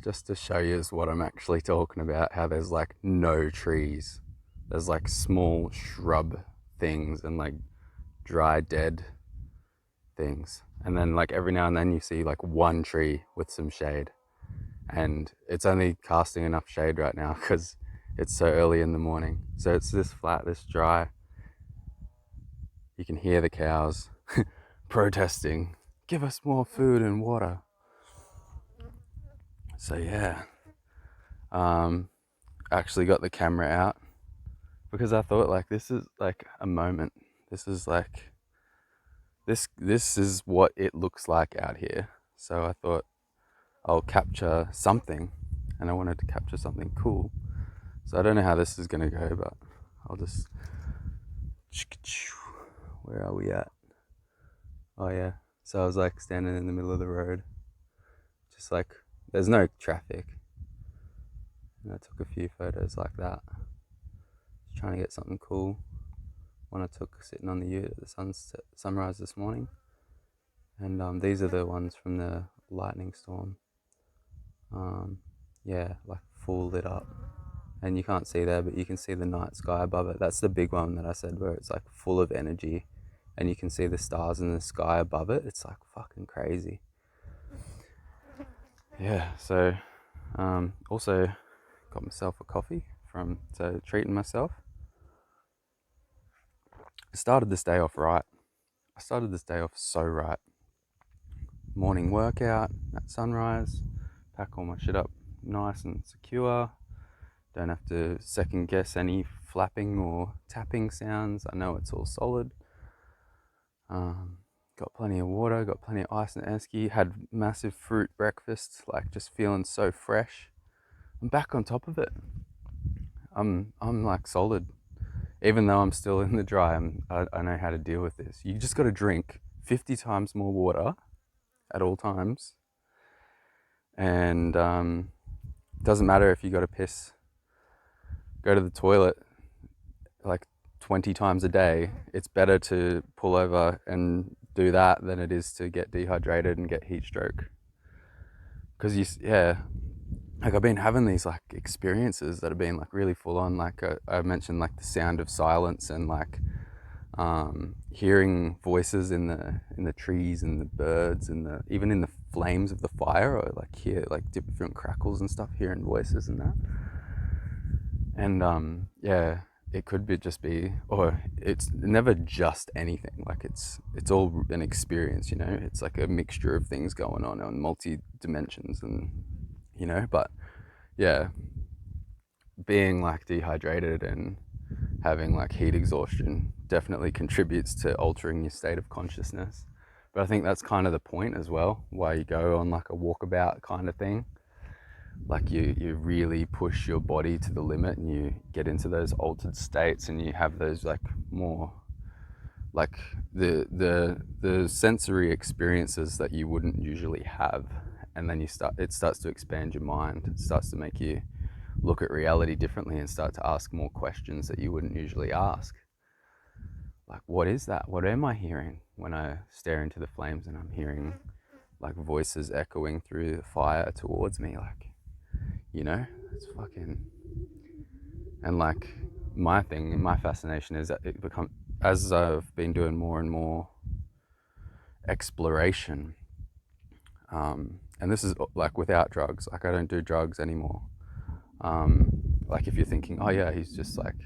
just to show you is what I'm actually talking about, how there's like no trees. There's like small shrub things and like dry dead things. And then like every now and then you see like one tree with some shade. And it's only casting enough shade right now because it's so early in the morning. So it's this flat, this dry. You can hear the cows protesting, give us more food and water. So yeah, actually got the camera out because I thought like this is like a moment. This is like this is what it looks like out here. So I thought I'll capture something, and I wanted to capture something cool. So I don't know how this is gonna go, but I'll just. Where are we at? Oh yeah. So I was like standing in the middle of the road, just like there's no traffic, and I took a few photos like that. Just trying to get something cool. One I took sitting on the ute at the sunrise this morning, and these are the ones from the lightning storm. Yeah, like full lit up, and you can't see there, but you can see the night sky above it. That's the big one that I said, where it's like full of energy, and you can see the stars in the sky above it. It's like fucking crazy. Yeah, so also got myself a coffee so treating myself. I started this day off right. I started this day off so right. Morning workout at sunrise, pack all my shit up nice and secure. Don't have to second guess any flapping or tapping sounds. I know it's all solid. Got plenty of water, got plenty of ice and esky. Had massive fruit breakfast, like just feeling so fresh. I'm back on top of it. I'm like solid. Even though I'm still in the dry, I know how to deal with this. You just got to drink 50 times more water at all times, and doesn't matter if you got to piss, go to the toilet like 20 times a day. It's better to pull over and do that than it is to get dehydrated and get heat stroke. Because like I've been having these like experiences that have been like really full on. Like I mentioned, like the sound of silence and like hearing voices in the trees and the birds and even in the flames of the fire, or like hear like different crackles and stuff, hearing voices and that. And yeah, it could be, or it's never just anything. Like it's all an experience, It's like a mixture of things going on multi dimensions, and But yeah, being like dehydrated and having like heat exhaustion definitely contributes to altering your state of consciousness. But I think that's kind of the point as well, why you go on like a walkabout kind of thing. Like you really push your body to the limit, and you get into those altered states, and you have those like more like the sensory experiences that you wouldn't usually have. And then it starts to expand your mind. It starts to make you look at reality differently and start to ask more questions that you wouldn't usually ask. Like, what is that? What am I hearing when I stare into the flames and I'm hearing like voices echoing through the fire towards me? Like, it's fucking. And like my fascination is that as I've been doing more and more exploration, and this is like without drugs. Like I don't do drugs anymore. Like if you're thinking, oh yeah, he's just like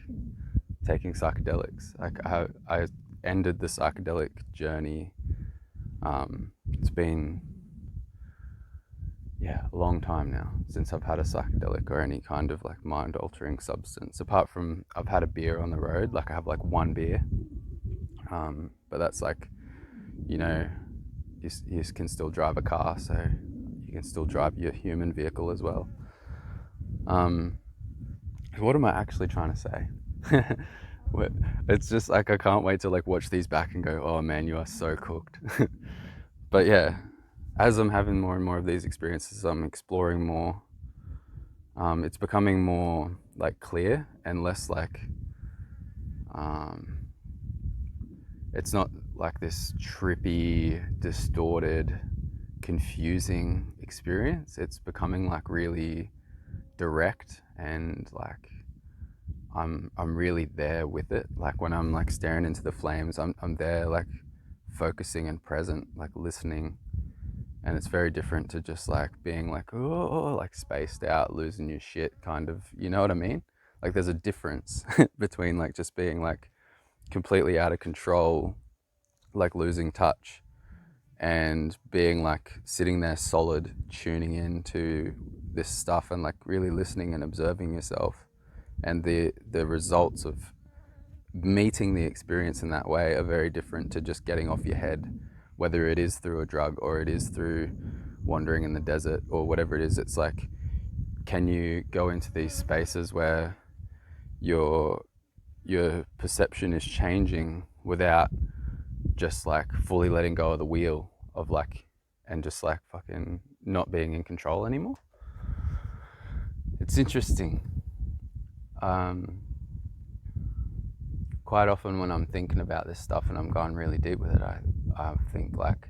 taking psychedelics. Like I ended the psychedelic journey. It's been a long time now since I've had a psychedelic or any kind of like mind altering substance. Apart from I've had a beer on the road. Like I have like one beer, but that's like, you can still drive a car, so you can still drive your human vehicle as well. What am I actually trying to say? It's just like I can't wait to like watch these back and go, oh man, you are so cooked. But yeah, as I'm having more and more of these experiences, I'm exploring more. It's becoming more like clear and less like it's not like this trippy, distorted confusing experience. It's becoming like really direct, and like I'm really there with it. Like when I'm like staring into the flames, I'm there, like focusing and present, like listening. And it's very different to just like being like, oh, like spaced out, losing your shit kind of, you know what I mean? Like there's a difference between like just being like completely out of control, like losing touch, and being like sitting there solid, tuning into this stuff and like really listening and observing yourself. And the results of meeting the experience in that way are very different to just getting off your head, whether it is through a drug or it is through wandering in the desert or whatever it is. It's like, can you go into these spaces where your perception is changing without just like fully letting go of the wheel of like, and just like fucking not being in control anymore? It's interesting. Quite often when I'm thinking about this stuff and I'm going really deep with it, I think like,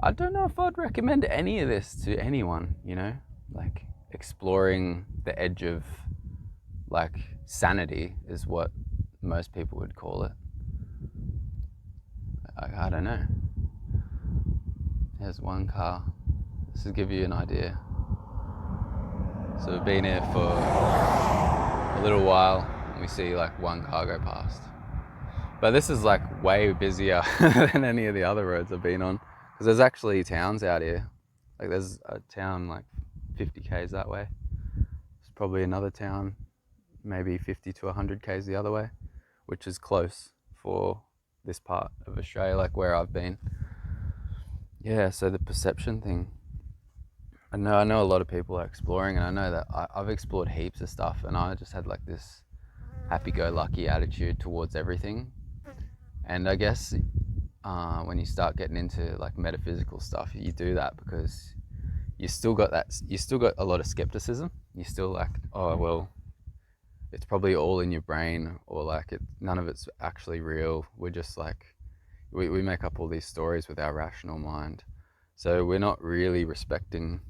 I don't know if I'd recommend any of this to anyone, you know, like exploring the edge of like sanity is what most people would call it. I don't know. There's one car. This will give you an idea. So we've been here for a little while and we see like one car go past. But this is like way busier than any of the other roads I've been on, because there's actually towns out here. Like there's a town like 50 k's that way. There's probably another town maybe 50 to 100 k's the other way, which is close for this part of Australia, like where I've been. Yeah, so the perception thing. I know a lot of people are exploring, and I know that I've explored heaps of stuff, and I just had like this happy-go-lucky attitude towards everything. And I guess when you start getting into like metaphysical stuff, you do that because you still got a lot of skepticism. You're still like, oh well, it's probably all in your brain, or like none of it's actually real. We're just like, we make up all these stories with our rational mind. So we're not really respecting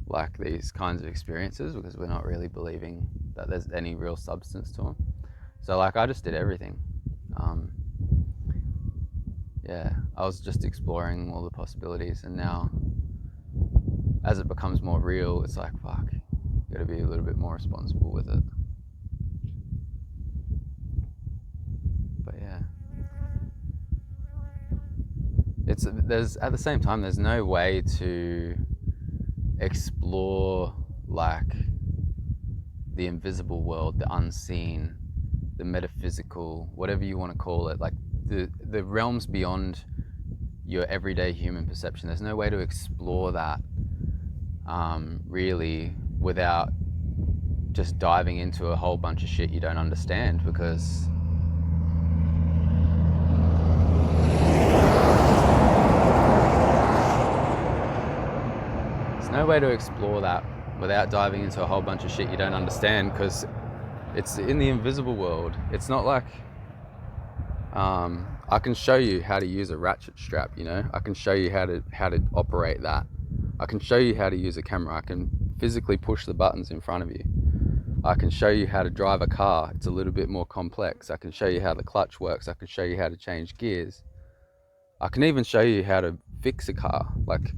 like these kinds of experiences because we're not really believing that there's any real substance to them. So like I just did everything. Yeah, I was just exploring all the possibilities, and now as it becomes more real, it's like, fuck, you gotta be a little bit more responsible with it. But yeah, there's at the same time, there's no way to explore like the invisible world, the unseen, the metaphysical, whatever you want to call it, like the realms beyond your everyday human perception. There's no way to explore that really without just diving into a whole bunch of shit you don't understand, because there's no way to explore that without diving into a whole bunch of shit you don't understand, because it's in the invisible world. It's not like I can show you how to use a ratchet strap, you know. I can show you how to operate that. I can show you how to use a camera. I can physically push the buttons in front of you. I can show you how to drive a car. It's a little bit more complex. I can show you how the clutch works. I can show you how to change gears. I can even show you how to fix a car. Like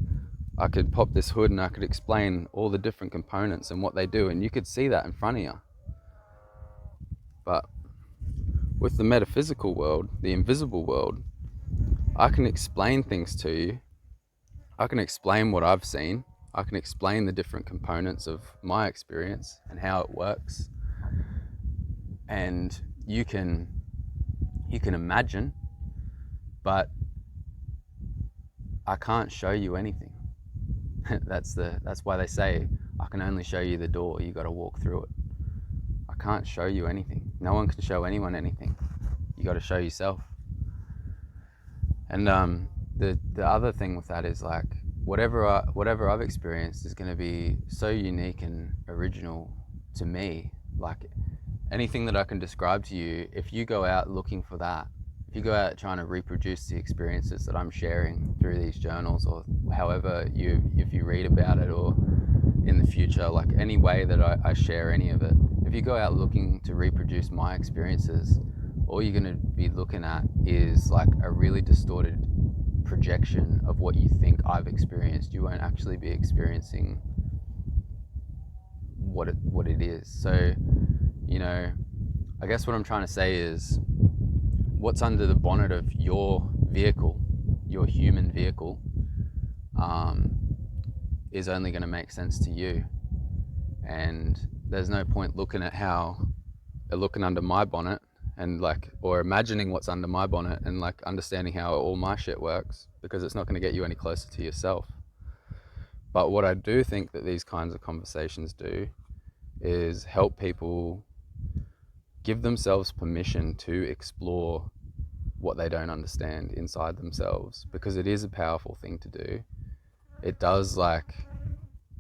I could pop this hood and I could explain all the different components and what they do, and you could see that in front of you. But with the metaphysical world, the invisible world, I can explain things to you. I can explain what I've seen. I can explain the different components of my experience and how it works. And you can imagine, but I can't show you anything. That's why they say I can only show you the door. You got to walk through it. I can't show you anything. No one can show anyone anything. You got to show yourself. And the other thing with that is like whatever I've experienced is going to be so unique and original to me. Like anything that I can describe to you, if you go out looking for that, if you go out trying to reproduce the experiences that I'm sharing through these journals, or however if you read about it, or in the future, like any way that I share any of it, if you go out looking to reproduce my experiences, all you're going to be looking at is like a really distorted projection of what you think I've experienced. You won't actually be experiencing what it is. So, you know, I guess what I'm trying to say is, what's under the bonnet of your vehicle, your human vehicle, is only going to make sense to you. And there's no point looking under my bonnet and like, or imagining what's under my bonnet and like understanding how all my shit works, because it's not going to get you any closer to yourself. But what I do think that these kinds of conversations do is help people give themselves permission to explore what they don't understand inside themselves, because it is a powerful thing to do. It does, like,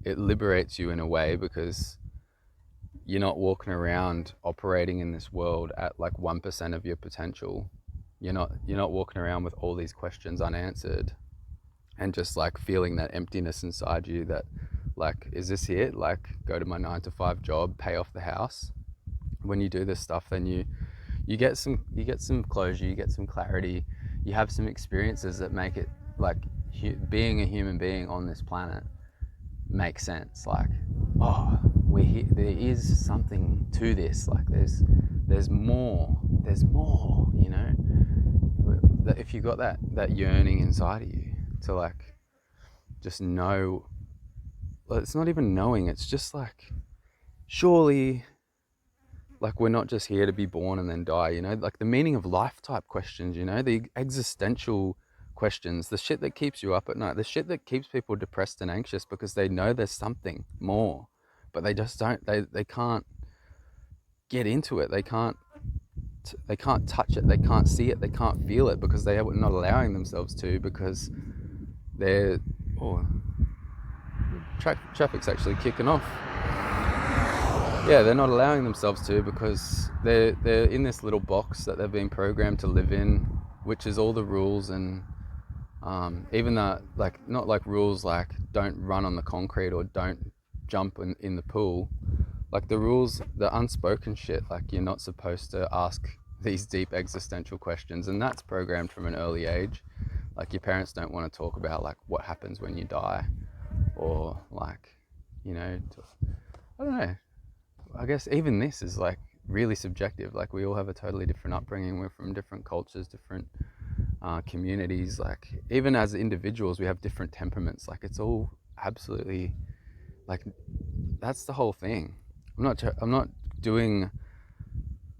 it liberates you in a way, because you're not walking around operating in this world at like 1% of your potential. You're not walking around with all these questions unanswered and just like feeling that emptiness inside you that like, is this it? Like, go to my 9-to-5 job, pay off the house. When you do this stuff, then you get some closure, you get some clarity, you have some experiences that make it like being a human being on this planet makes sense. Like, oh, there is something to this. Like, there's more, you know. If you got that yearning inside of you to like just know, well, it's not even knowing, it's just like, surely, like, we're not just here to be born and then die, you know, like the meaning of life type questions, you know, the existential questions, the shit that keeps you up at night, the shit that keeps people depressed and anxious because they know there's something more, but they just don't, they can't get into it, they can't touch it, they can't see it, they can't feel it, because they are not allowing themselves to, because they're, traffic's actually kicking off. Yeah, they're not allowing themselves to, because they're in this little box that they've been programmed to live in, which is all the rules, and even that, like, not like rules like don't run on the concrete or don't jump in the pool, like the rules, the unspoken shit, like you're not supposed to ask these deep existential questions, and that's programmed from an early age. Like, your parents don't want to talk about like what happens when you die, or like, you know, I don't know. I guess even this is like really subjective. Like, we all have a totally different upbringing. We're from different cultures, different communities. Like, even as individuals, we have different temperaments. Like, it's all absolutely, like, that's the whole thing. I'm not doing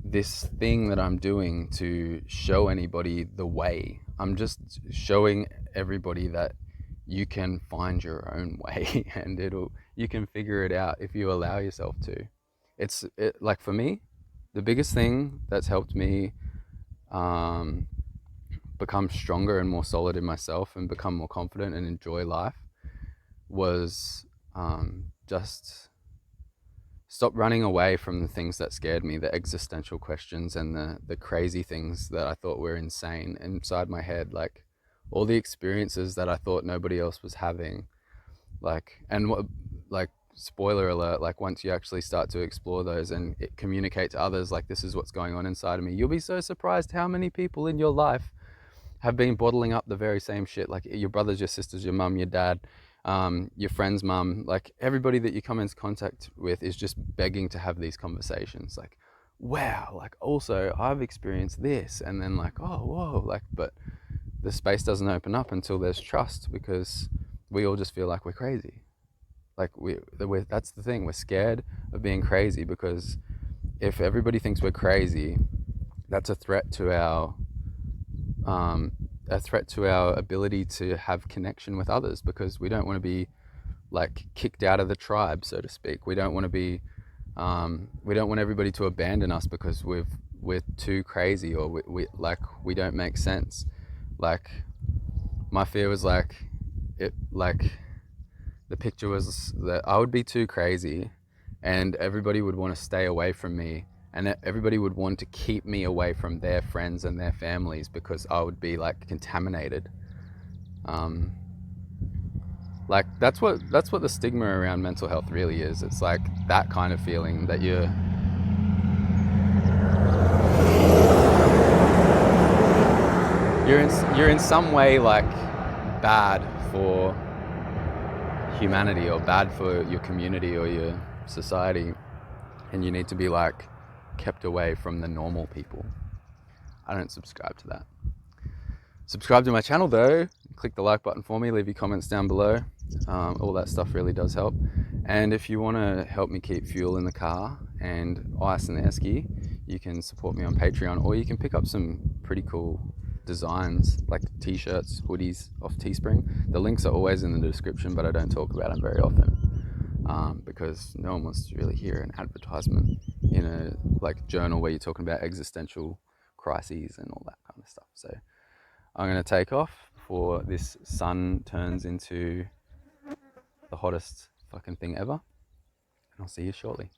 this thing that I'm doing to show anybody the way. I'm just showing everybody that you can find your own way, and you can figure it out if you allow yourself to. Like, for me, the biggest thing that's helped me become stronger and more solid in myself and become more confident and enjoy life was just stop running away from the things that scared me, the existential questions and the crazy things that I thought were insane inside my head, like all the experiences that I thought nobody else was having, like, and what, like, spoiler alert, like, once you actually start to explore those and communicate to others, like, this is what's going on inside of me, you'll be so surprised how many people in your life have been bottling up the very same shit, like your brothers, your sisters, your mum, your dad, your friend's mum, like everybody that you come into contact with is just begging to have these conversations, like, wow, like, also I've experienced this, and then like, oh, whoa, like, but the space doesn't open up until there's trust, because we all just feel like we're crazy. Like, that's the thing, we're scared of being crazy, because if everybody thinks we're crazy, that's a threat to our ability to have connection with others, because we don't want to be like kicked out of the tribe, so to speak. We don't want to be we don't want everybody to abandon us because we're too crazy, or we don't make sense. Like, my fear was like, the picture was that I would be too crazy and everybody would want to stay away from me and everybody would want to keep me away from their friends and their families because I would be like contaminated. Um, like that's what the stigma around mental health really is. It's like that kind of feeling that you're in some way like bad for humanity or bad for your community or your society, and you need to be like kept away from the normal people. I don't subscribe to that. Subscribe to my channel though, click the like button for me, leave your comments down below. All that stuff really does help. And if you want to help me keep fuel in the car and ice in the esky, you can support me on Patreon, or you can pick up some pretty cool designs like t-shirts, hoodies off Teespring. The links are always in the description, but I don't talk about them very often because no one wants to really hear an advertisement in a like journal where you're talking about existential crises and all that kind of stuff. So I'm going to take off before this sun turns into the hottest fucking thing ever, and I'll see you shortly.